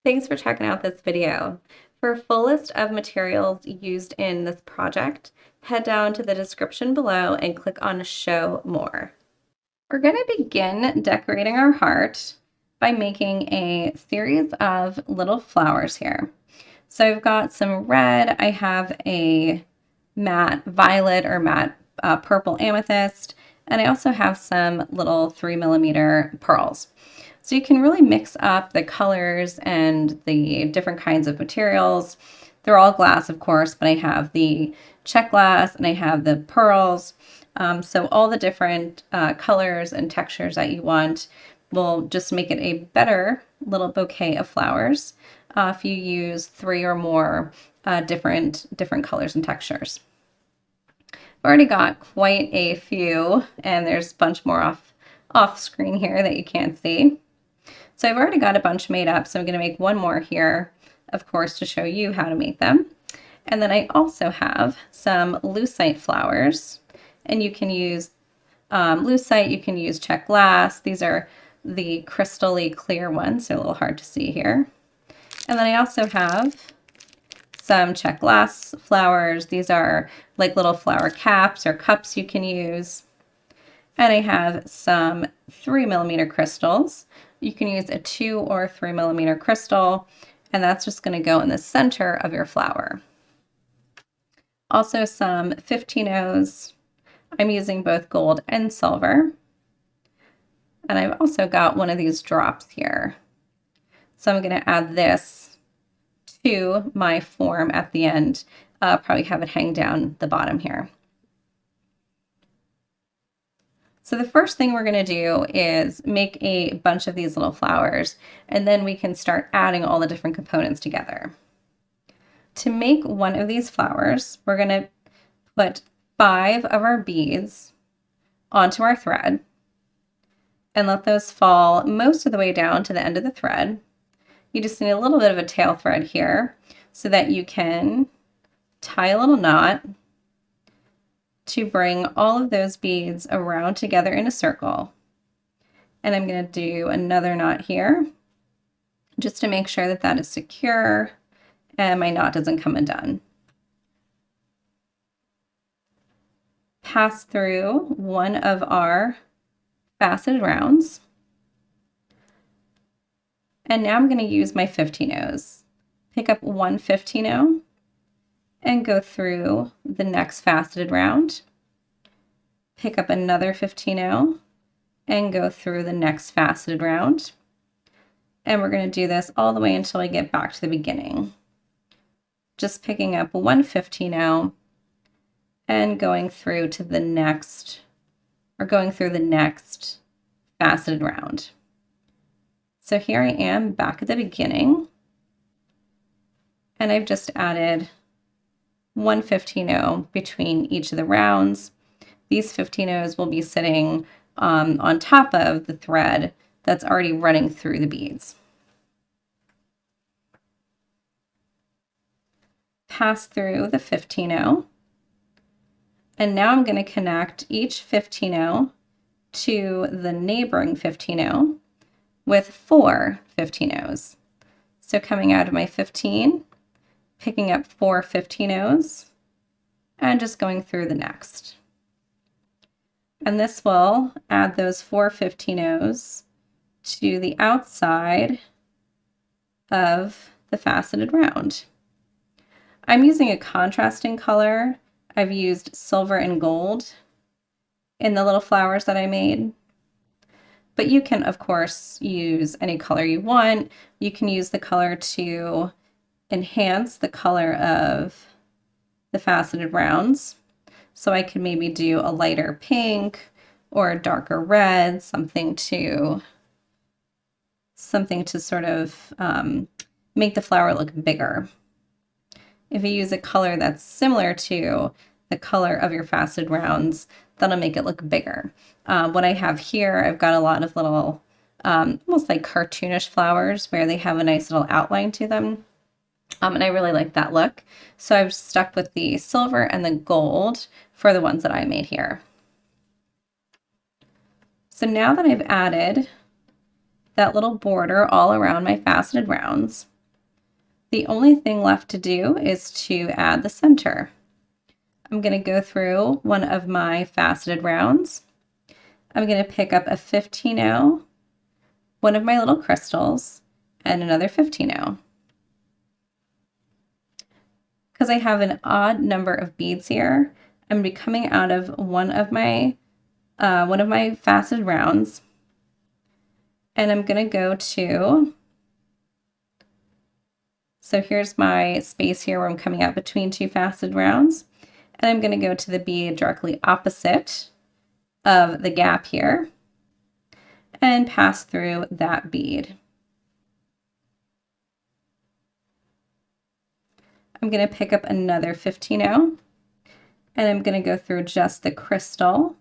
Thanks for checking out this video. For a full list of materials used in this project, head down to the description below and click on Show More. We're going to begin decorating our heart by making a series of little flowers here. So I've got some red, I have a matte violet or matte purple amethyst, and I also have some little 3mm pearls. So you can really mix up the colors and the different kinds of materials. They're all glass, of course, but I have the check glass and I have the pearls. So all the different colors and textures that you want will just make it a better little bouquet of flowers if you use 3 or more different colors and textures. I've already got quite a few, and there's a bunch more off screen here that you can't see. So I've already got a bunch made up, so I'm going to make one more here, of course, to show you how to make them. And then I also have some lucite flowers, and you can use lucite, you can use check glass. These are the crystally clear ones, so a little hard to see here. And then I also have some check glass flowers. These are like little flower caps or cups you can use. And I have some 3mm crystals. You can use a 2 or 3mm crystal, and that's just going to go in the center of your flower. Also some 15-Os. I'm using both gold and silver. And I've also got one of these drops here. So I'm going to add this to my form at the end. Probably have it hang down the bottom here. So the first thing we're going to do is make a bunch of these little flowers, and then we can start adding all the different components together. To make one of these flowers, we're going to put 5 of our beads onto our thread and let those fall most of the way down to the end of the thread. You just need a little bit of a tail thread here so that you can tie a little knot to bring all of those beads around together in a circle. And I'm going to do another knot here just to make sure that that is secure and my knot doesn't come undone. Pass through one of our faceted rounds. And now I'm going to use my 15-Os. Pick up one 15-O and go through the next faceted round. Pick up another 15-O and go through the next faceted round. And we're going to do this all the way until I get back to the beginning. Just picking up one 15-O and going through to the next, or going through the next faceted round. So here I am back at the beginning, and I've just added one 15-O between each of the rounds. These 15-Os will be sitting on top of the thread that's already running through the beads. Pass through the 15-O, and now I'm going to connect each 15-O to the neighboring 15-O with 4 15-Os. So coming out of my 15, picking up 4 15-Os, and just going through the next. And this will add those 4 15-Os to the outside of the faceted round. I'm using a contrasting color. I've used silver and gold in the little flowers that I made. But you can, of course, use any color you want. You can use the color to enhance the color of the faceted rounds. So I could maybe do a lighter pink or a darker red, something to sort of make the flower look bigger. If you use a color that's similar to the color of your faceted rounds, that'll make it look bigger. What I have here, I've got a lot of little, almost like cartoonish flowers where they have a nice little outline to them. And I really like that look. So I've stuck with the silver and the gold for the ones that I made here. So now that I've added that little border all around my faceted rounds, The only thing left to do is to add the center. I'm going to go through one of my faceted rounds. I'm going to pick up a 15-0, one of my little crystals, and another 15-0. Because I have an odd number of beads here, I'm going to be coming out of one of my faceted rounds, and I'm going to go to, so here's my space here where I'm coming out between two faceted rounds, and I'm going to go to the bead directly opposite of the gap here and pass through that bead. I'm going to pick up another 15-0, and I'm going to go through just the crystal.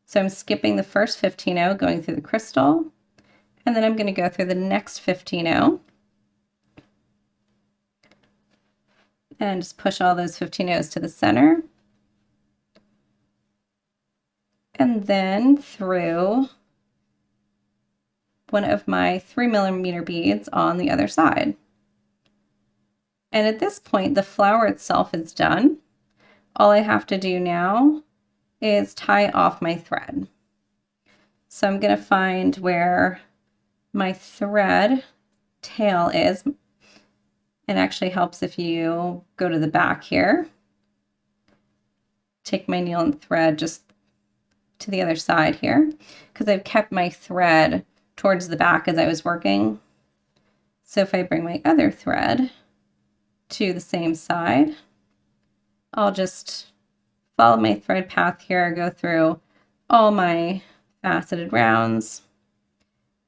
So I'm skipping the first 15-0, going through the crystal, and then I'm going to go through the next 15-0 and just push all those 15-0s to the center, and then through one of my 3mm beads on the other side. And at this point, the flower itself is done. All I have to do now is tie off my thread. So I'm going to find where my thread tail is. It actually helps if you go to the back here. Take my needle and thread just to the other side here, because I've kept my thread towards the back as I was working. So if I bring my other thread to the same side, I'll just follow my thread path here, go through all my faceted rounds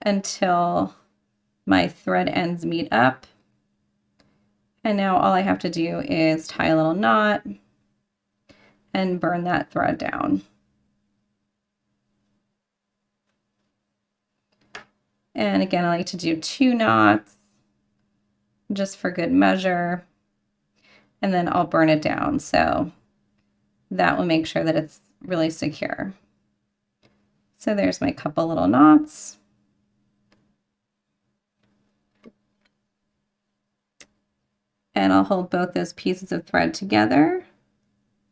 until my thread ends meet up. And now all I have to do is tie a little knot and burn that thread down. And again, I like to do 2 knots just for good measure, and then I'll burn it down. So that will make sure that it's really secure. So there's my couple little knots. And I'll hold both those pieces of thread together,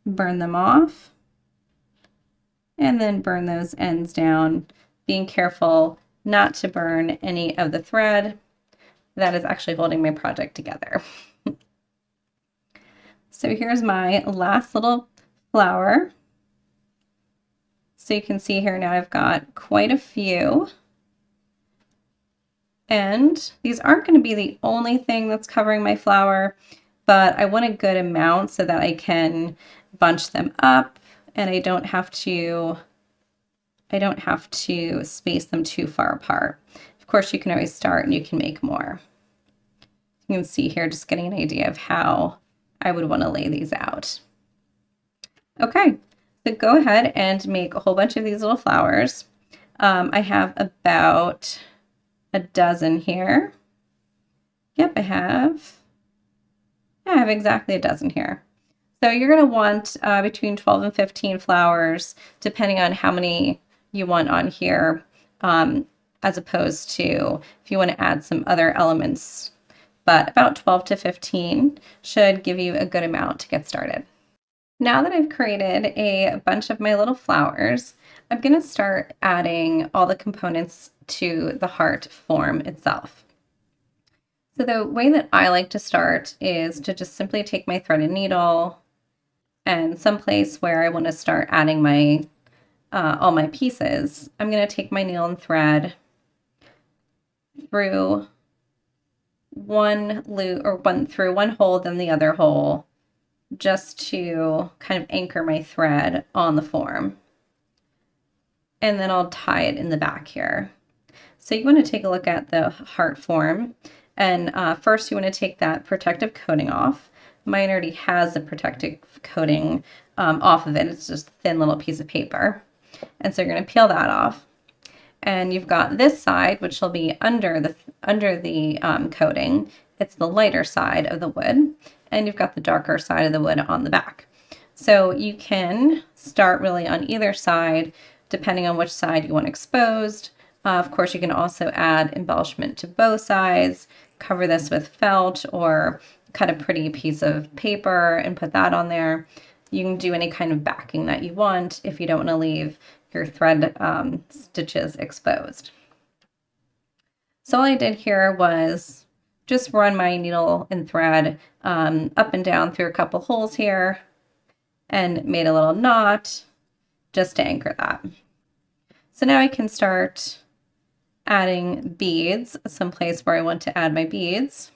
burn them off, and then burn those ends down, being careful not to burn any of the thread that is actually holding my project together. So here's my last little flower. So you can see here now I've got quite a few. And these aren't going to be the only thing that's covering my flower, but I want a good amount so that I can bunch them up and I don't have to space them too far apart. Of course, you can always start and you can make more. You can see here, just getting an idea of how I would want to lay these out. Okay, so go ahead and make a whole bunch of these little flowers. I have about a dozen here. Yep, I have exactly a dozen here. So you're going to want between 12 and 15 flowers, depending on how many you want on here, as opposed to if you want to add some other elements. But about 12 to 15 should give you a good amount to get started. Now that I've created a bunch of my little flowers, I'm going to start adding all the components to the heart form itself. So the way that I like to start is to just simply take my thread and needle, and someplace where I want to start adding my all my pieces, I'm going to take my needle and thread through one loop, or through one hole, then the other hole, just to kind of anchor my thread on the form. And then I'll tie it in the back here. So you want to take a look at the heart form, and first you want to take that protective coating off. Mine already has the protective coating off of it. It's just a thin little piece of paper. And so you're going to peel that off. And you've got this side, which will be under the coating. It's the lighter side of the wood. And you've got the darker side of the wood on the back. So you can start really on either side, depending on which side you want exposed. Of course, you can also add embellishment to both sides. cover this with felt or cut a pretty piece of paper and put that on there. You can do any kind of backing that you want if you don't want to leave your thread stitches exposed. So all I did here was just run my needle and thread up and down through a couple holes here and made a little knot just to anchor that. So now I can start adding beads someplace where I want to add my beads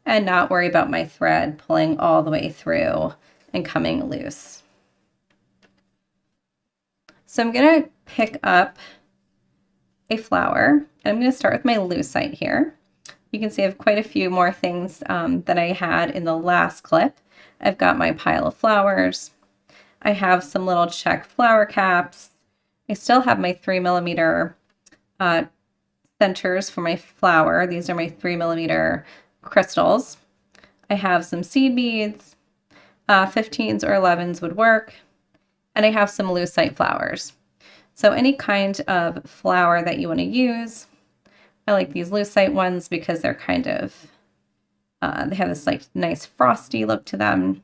and not worry about my thread pulling all the way through and coming loose. So I'm going to pick up a flower, and I'm going to start with my lucite here. You can see I have quite a few more things that I had in the last clip. I've got my pile of flowers. I have some little check flower caps. I still have my 3mm centers for my flower. These are my 3mm crystals. I have some seed beads. 15s or 11s would work. And I have some lucite flowers. So any kind of flower that you want to use. I like these lucite ones because they're kind of, they have this like nice frosty look to them.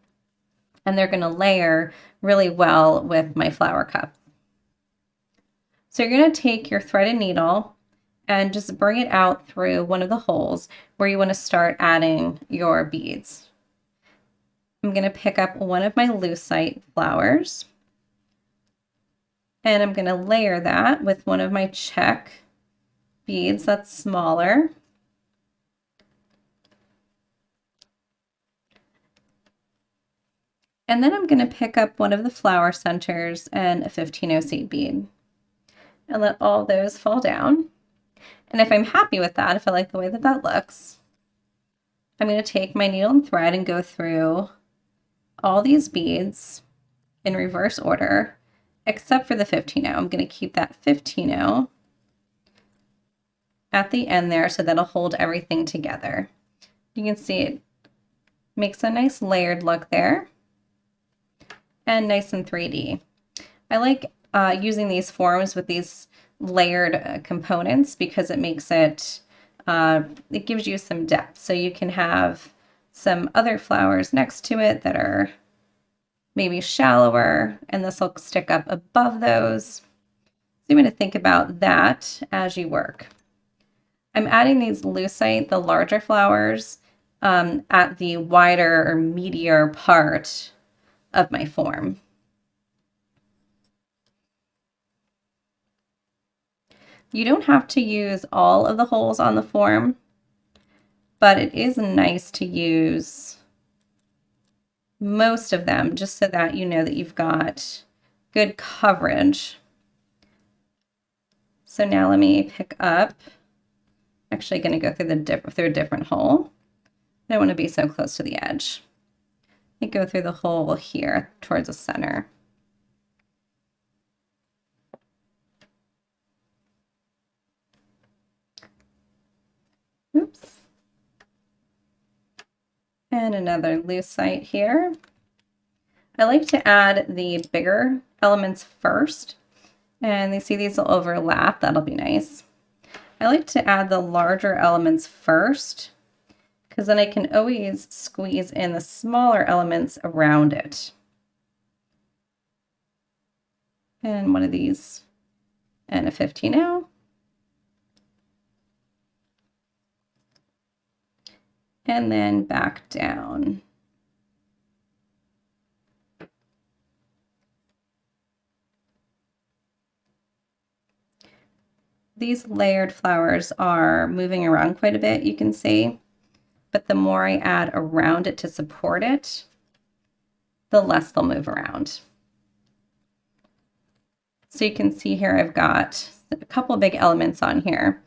And they're going to layer really well with my flower cup. So you're going to take your threaded needle and just bring it out through one of the holes where you want to start adding your beads. I'm going to pick up one of my lucite flowers and I'm going to layer that with one of my check beads that's smaller. And then I'm going to pick up one of the flower centers and a 15-0 seed bead and let all those fall down. And if I'm happy with that, if I like the way that that looks, I'm going to take my needle and thread and go through all these beads in reverse order, except for the 15-0. I'm going to keep that 15-0 at the end there so that'll hold everything together. You can see it makes a nice layered look there and nice and 3D. I like using these forms with these layered components because it makes it, it gives you some depth. So you can have some other flowers next to it that are maybe shallower, and this will stick up above those. So you want to think about that as you work. I'm adding these lucite, the larger flowers, at the wider or meatier part of my form. You don't have to use all of the holes on the form, but it is nice to use most of them just so that you know that you've got good coverage. So now let me pick up, actually going to go through a different hole. I don't want to be so close to the edge. I go through the hole here towards the center. Oops. And another lucite here. I like to add the bigger elements first. And you see these will overlap. That'll be nice. I like to add the larger elements first because then I can always squeeze in the smaller elements around it. And one of these and a 15-0. And then back down. These layered flowers are moving around quite a bit, you can see, but the more I add around it to support it, the less they'll move around. So you can see here I've got a couple big elements on here,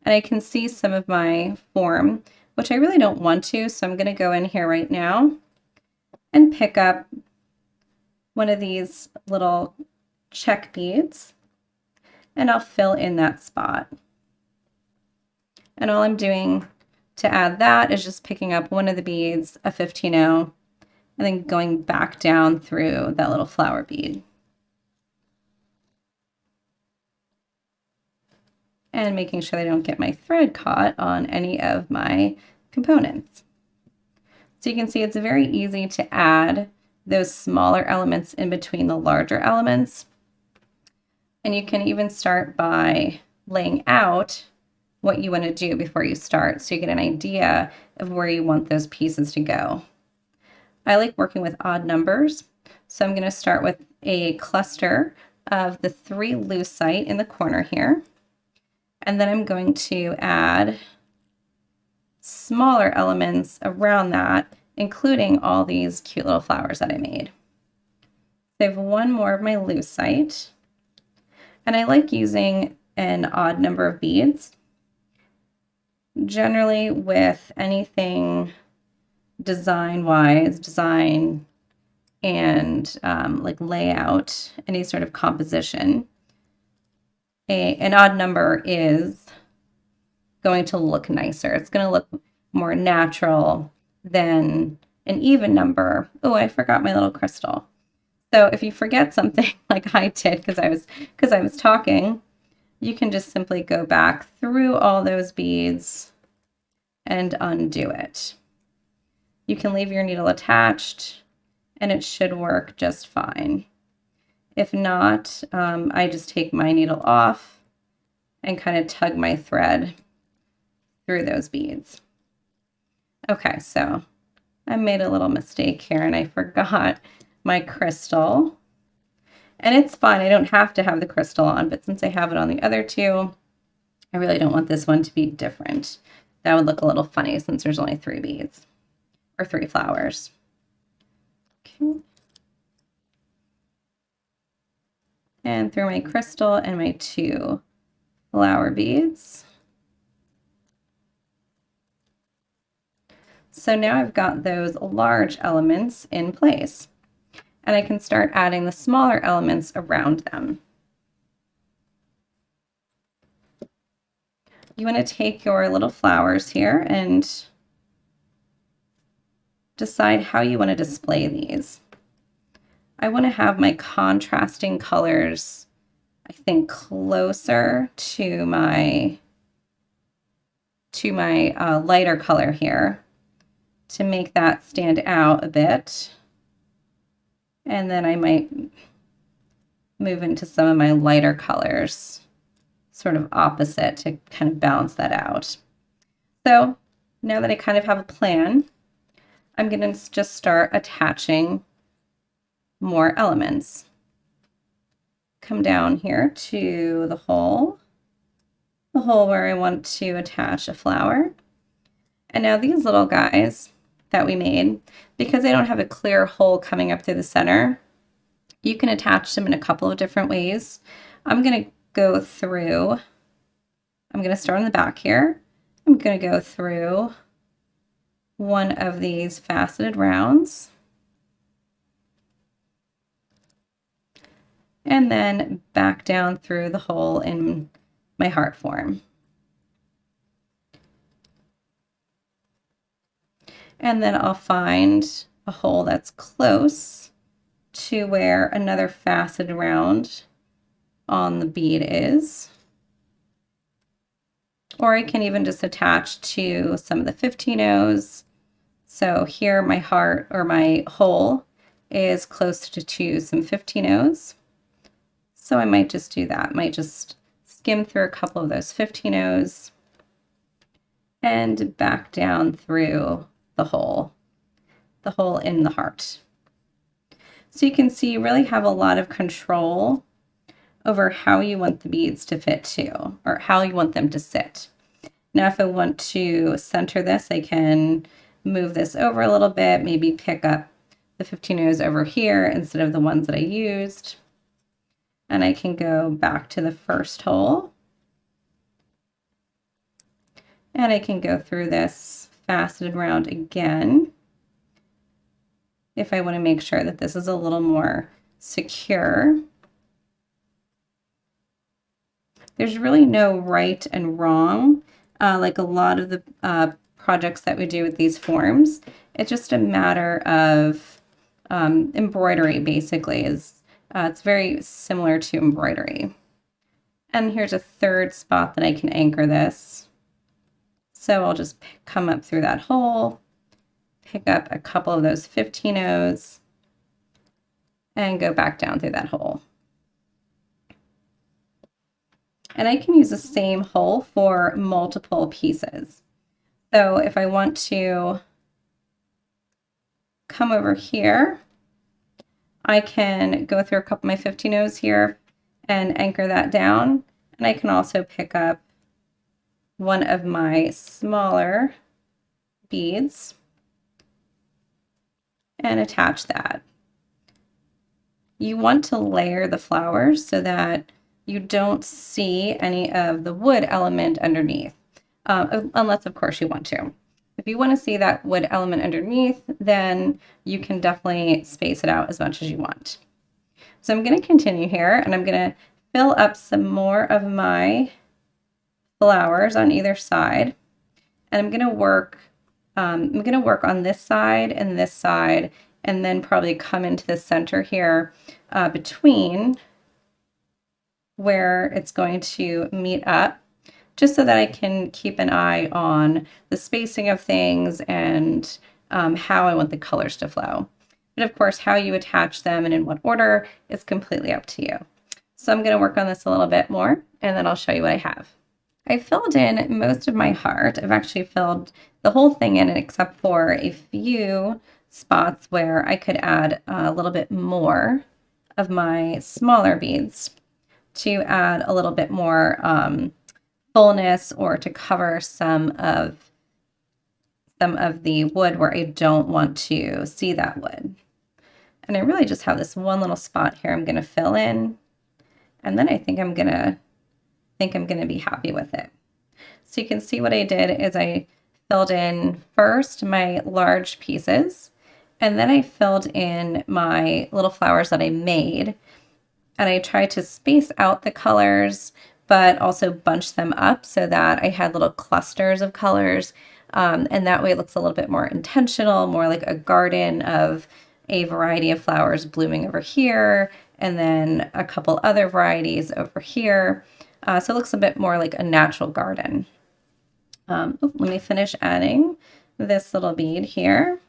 and I can see some of my form, which I really don't want to, so I'm going to go in here right now and pick up one of these little check beads, and I'll fill in that spot. And all I'm doing to add that is just picking up one of the beads, a 15-0, and then going back down through that little flower bead. and making sure I don't get my thread caught on any of my components. So you can see it's very easy to add those smaller elements in between the larger elements. And you can even start by laying out what you want to do before you start, so you get an idea of where you want those pieces to go. I like working with odd numbers, so I'm going to start with a cluster of the 3 lucite in the corner here, and then I'm going to add smaller elements around that, including all these cute little flowers that I made. So I have one more of my lucite, and I like using an odd number of beads. Generally with anything design-wise, design and like layout, any sort of composition, an odd number is going to look nicer. It's going to look more natural than an even number. Oh, I forgot my little crystal. So if you forget something like I did because I was talking, you can just simply go back through all those beads and undo it. You can leave your needle attached and it should work just fine. If not, I just take my needle off and kind of tug my thread through those beads. Okay, so I made a little mistake here and I forgot my crystal. And it's fine, I don't have to have the crystal on, but since I have it on the other 2, I really don't want this one to be different. That would look a little funny since there's only 3 beads, or 3 flowers. Okay. And through my crystal and my 2 flower beads. So now I've got those large elements in place, and I can start adding the smaller elements around them. You want to take your little flowers here and decide how you want to display these. I want to have my contrasting colors, I think, closer to my lighter color here to make that stand out a bit. And then I might move into some of my lighter colors, sort of opposite, to kind of balance that out. So now that I kind of have a plan, I'm going to just start attaching more elements. Come down here to the hole where I want to attach a flower. And now these little guys that we made, because I don't have a clear hole coming up through the center, you can attach them in a couple of different ways. I'm going to go through, I'm going to start on the back here. I'm going to go through one of these faceted rounds and then back down through the hole in my heart form. And then I'll find a hole that's close to where another faceted round on the bead is. Or I can even just attach to some of the 15-ohs. So here my heart, or my hole, is close to some 15-ohs. So I might just do that. Might just skim through a couple of those 15-ohs and back down through the hole in the heart. So you can see you really have a lot of control over how you want the beads to fit too, or how you want them to sit. Now if I want to center this, I can move this over a little bit, maybe pick up the 15-ohs over here instead of the ones that I used. And I can go back to the first hole. And I can go through this faceted round again if I want to make sure that this is a little more secure. There's really no right and wrong, like a lot of the projects that we do with these forms. It's just a matter of embroidery, basically. It's very similar to embroidery. And here's a third spot that I can anchor this. So I'll just come up through that hole, pick up a couple of those 15-0s, and go back down through that hole. And I can use the same hole for multiple pieces. So if I want to come over here, I can go through a couple of my 15-0s here and anchor that down. And I can also pick up one of my smaller beads and attach that. You want to layer the flowers so that you don't see any of the wood element underneath, unless of course you want to. If you want to see that wood element underneath, then you can definitely space it out as much as you want. So I'm going to continue here, and I'm going to fill up some more of my flowers on either side, and I'm going to work on this side, and then probably come into the center here between where it's going to meet up, just so that I can keep an eye on the spacing of things and how I want the colors to flow. But of course, how you attach them and in what order is completely up to you. So I'm going to work on this a little bit more, and then I'll show you what I have. I filled in most of my heart. I've actually filled the whole thing in except for a few spots where I could add a little bit more of my smaller beads to add a little bit more fullness, or to cover some of the wood where I don't want to see that wood. And I really just have this one little spot here I'm going to fill in, and then I think I'm going to be happy with it. So you can see what I did is I filled in first my large pieces, and then I filled in my little flowers that I made, and I tried to space out the colors but also bunch them up so that I had little clusters of colors, and that way it looks a little bit more intentional, more like a garden of a variety of flowers blooming over here, and then a couple other varieties over here. So it looks a bit more like a natural garden. Let me finish adding this little bead here.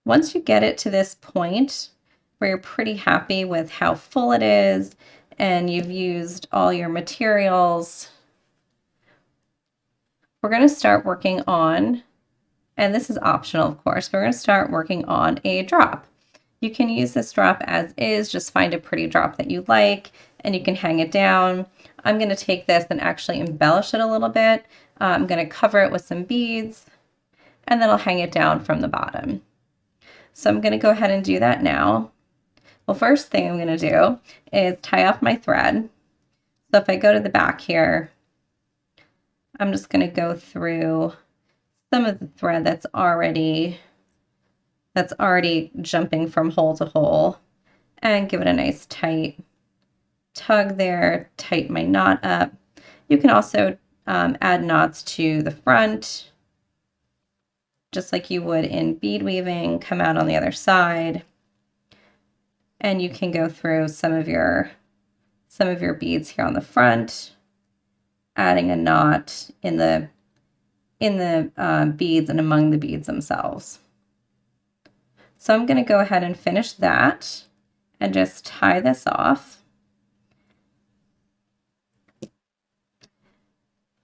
Once you get it to this point where you're pretty happy with how full it is and you've used all your materials, we're going to start working on, and this is optional of course, we're going to start working on a drop. You can use this drop as is, just find a pretty drop that you like and you can hang it down. I'm going to take this and actually embellish it a little bit. I'm going to cover it with some beads, and then I'll hang it down from the bottom. So I'm going to go ahead and do that now. Well, first thing I'm going to do is tie off my thread. So if I go to the back here, I'm just going to go through some of the thread that's already jumping from hole to hole, and give it a nice tight tug there, tighten my knot up. You can also add knots to the front, just like you would in bead weaving, come out on the other side. And you can go through some of your beads here on the front, adding a knot in the beads and among the beads themselves. So I'm going to go ahead and finish that and just tie this off.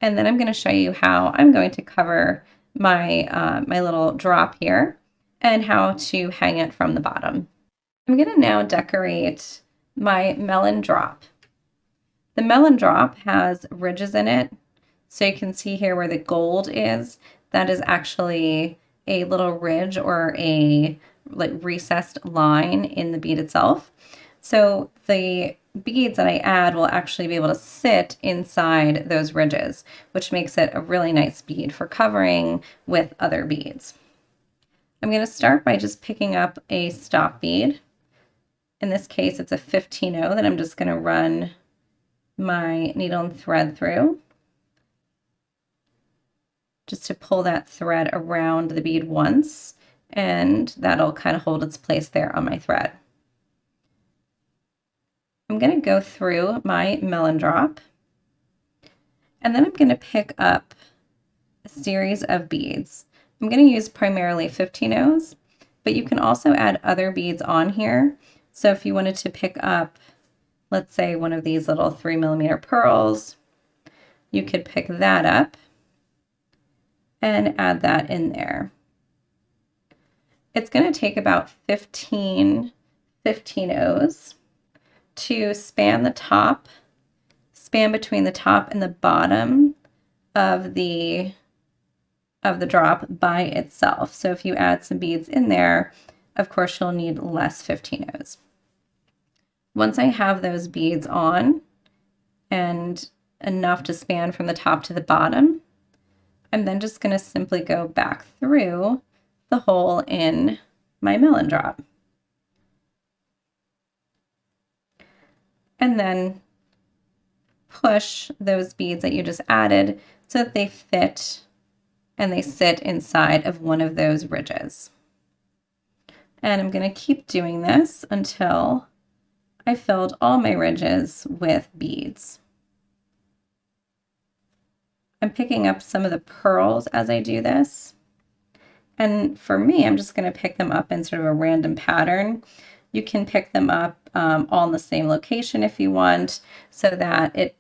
And then I'm going to show you how I'm going to cover my, my little drop here and how to hang it from the bottom. I'm going to now decorate my melon drop. The melon drop has ridges in it. So you can see here where the gold is, that is actually a little ridge or a like recessed line in the bead itself. So the beads that I add will actually be able to sit inside those ridges, which makes it a really nice bead for covering with other beads. I'm going to start by just picking up a stop bead. In this case, it's a 15-0 that I'm just going to run my needle and thread through, just to pull that thread around the bead once, and that'll kind of hold its place there on my thread. I'm I'm going to go through my melon drop, and then I'm going to pick up a series of beads. I'm going to use primarily 15-0s, but you can also add other beads on here. So if you wanted to pick up, let's say, one of these little 3mm pearls, you could pick that up and add that in there. It's going to take about 15 15-0s to span the top, span between the top and the bottom of the drop by itself. So if you add some beads in there, of course you'll need less 15-0s. Once I have those beads on and enough to span from the top to the bottom, I'm then just going to simply go back through the hole in my melon drop. And then push those beads that you just added so that they fit and they sit inside of one of those ridges. And I'm going to keep doing this until I filled all my ridges with beads. I'm picking up some of the pearls as I do this. And for me, I'm just going to pick them up in sort of a random pattern. You can pick them up all in the same location if you want, so that it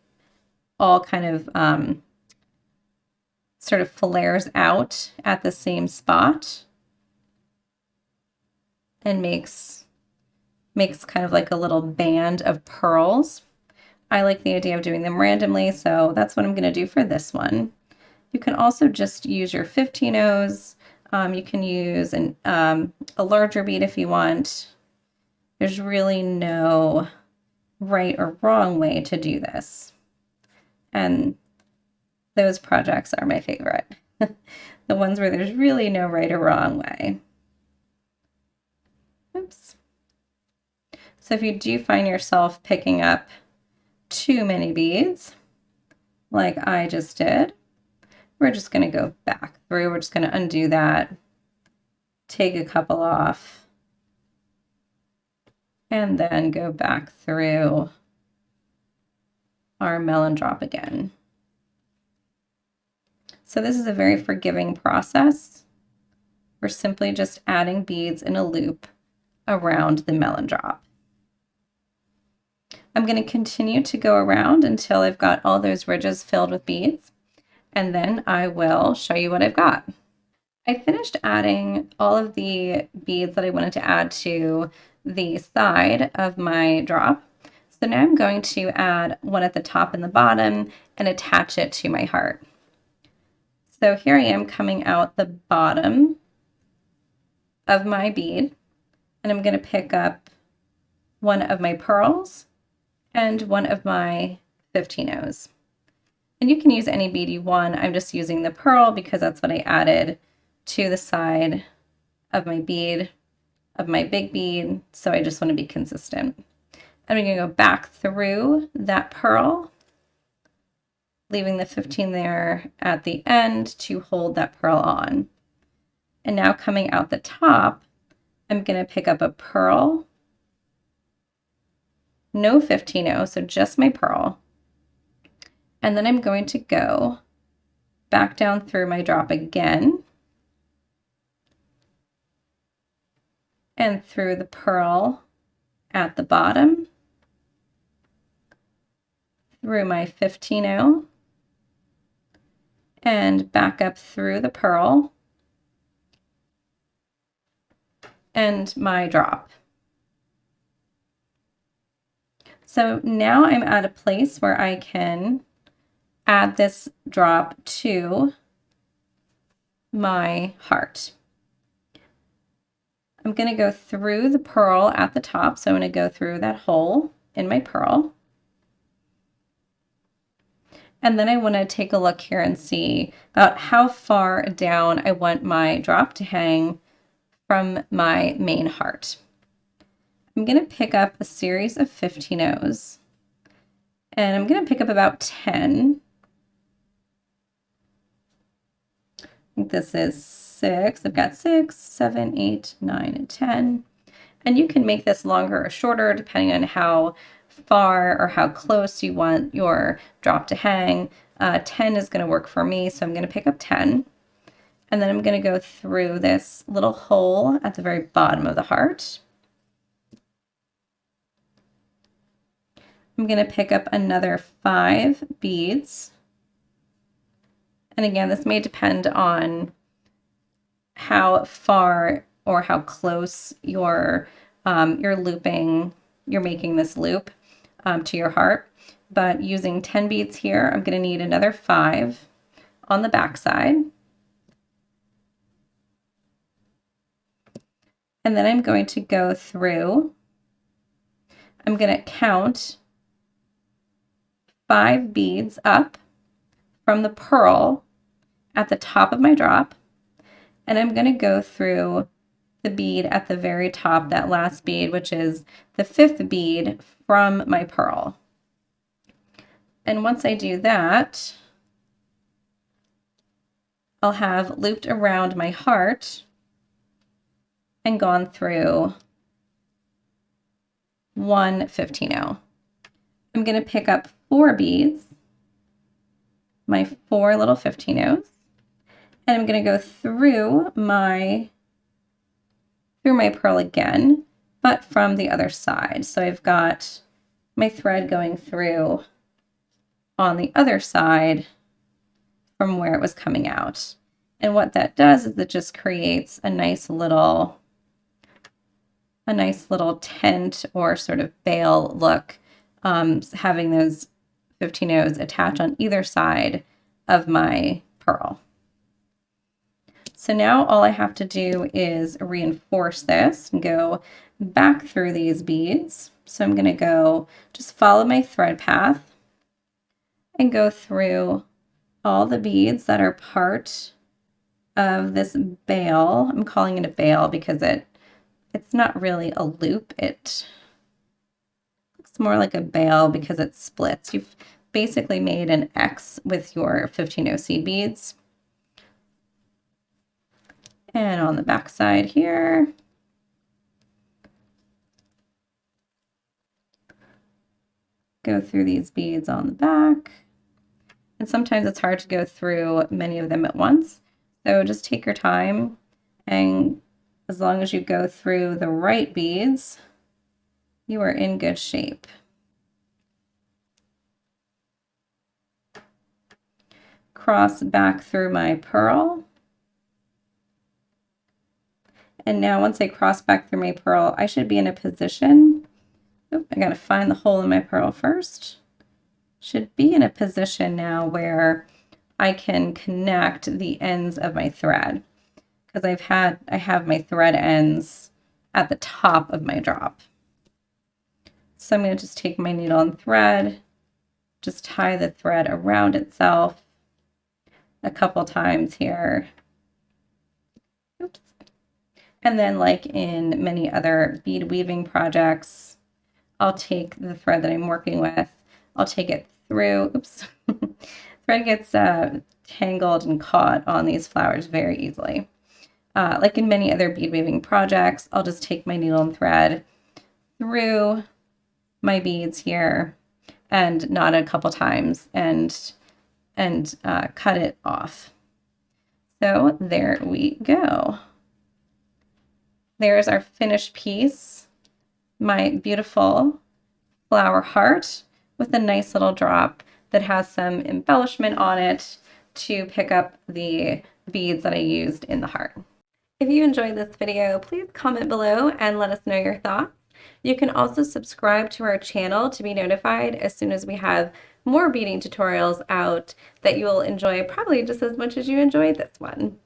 all kind of sort of flares out at the same spot and makes kind of like a little band of pearls. I like the idea of doing them randomly, so that's what I'm going to do for this one. You can also just use your 15-0s. You can use a larger bead if you want. There's really no right or wrong way to do this. And those projects are my favorite. The ones where there's really no right or wrong way. Oops. So if you do find yourself picking up too many beads, like I just did, we're just going to go back through. We're just going to undo that, take a couple off, and then go back through our melon drop again. So this is a very forgiving process. We're simply just adding beads in a loop around the melon drop. I'm going to continue to go around until I've got all those ridges filled with beads, and then I will show you what I've got. I finished adding all of the beads that I wanted to add to the side of my drop. So now I'm going to add one at the top and the bottom and attach it to my heart. So here I am coming out the bottom of my bead, and I'm going to pick up one of my pearls and one of my 15-0s. And you can use any bead you want. I'm just using the pearl because that's what I added to the side of my bead, of my big bead, so I just want to be consistent. And I'm going to go back through that pearl, leaving the 15 there at the end to hold that pearl on. And now coming out the top, I'm going to pick up a pearl, no 15-0, so just my pearl. And then I'm going to go back down through my drop again and through the pearl at the bottom, through my 15-0, and back up through the pearl and my drop. So now I'm at a place where I can add this drop to my heart. I'm going to go through the pearl at the top, so I'm going to go through that hole in my pearl. And then I want to take a look here and see about how far down I want my drop to hang from my main heart. I'm going to pick up a series of 15-0s, and I'm going to pick up about 10. I think this is 6. I've got 6, 7, 8, 9, and 10. And you can make this longer or shorter depending on how far or how close you want your drop to hang. 10 is going to work for me, so I'm going to pick up 10. And then I'm going to go through this little hole at the very bottom of the heart. I'm going to pick up another 5 beads. And again, this may depend on how far or how close you're looping, you're making this loop to your heart. But using 10 beads here, I'm going to need another 5 on the back side. And then I'm going to go through, I'm going to count 5 beads up from the pearl at the top of my drop, and I'm going to go through the bead at the very top, that last bead, which is the 5th bead from my pearl. And once I do that, I'll have looped around my heart and gone through 1 15-0. I'm going to pick up 4 beads, my 4 little 15-0s, and I'm going to go through my pearl again, but from the other side. So I've got my thread going through on the other side from where it was coming out. And what that does is it just creates a nice little tent or sort of veil look, having those 15-0s attach on either side of my pearl. So now all I have to do is reinforce this and go back through these beads. So I'm going to go just follow my thread path and go through all the beads that are part of this bail. I'm calling it a bail because it's not really a loop. It looks more like a bail because it splits. You've basically made an X with your 15-0 seed beads. And on the back side here, go through these beads on the back. And sometimes it's hard to go through many of them at once. So just take your time, and as long as you go through the right beads, you are in good shape. Cross back through my pearl. And now once I cross back through my pearl, I should be in a position, I gotta find the hole in my pearl first. Should be in a position now where I can connect the ends of my thread, because I have my thread ends at the top of my drop. So I'm going to just take my needle and thread, just tie the thread around itself a couple times here. Oops. And then, like in many other bead weaving projects, I'll take the thread that I'm working with, I'll take it through, oops, thread gets tangled and caught on these flowers very easily. Like in many other bead weaving projects, I'll just take my needle and thread through my beads here and knot it a couple times and cut it off. So there we go. There's our finished piece, my beautiful flower heart with a nice little drop that has some embellishment on it to pick up the beads that I used in the heart. If you enjoyed this video, please comment below and let us know your thoughts. You can also subscribe to our channel to be notified as soon as we have more beading tutorials out that you will enjoy probably just as much as you enjoyed this one.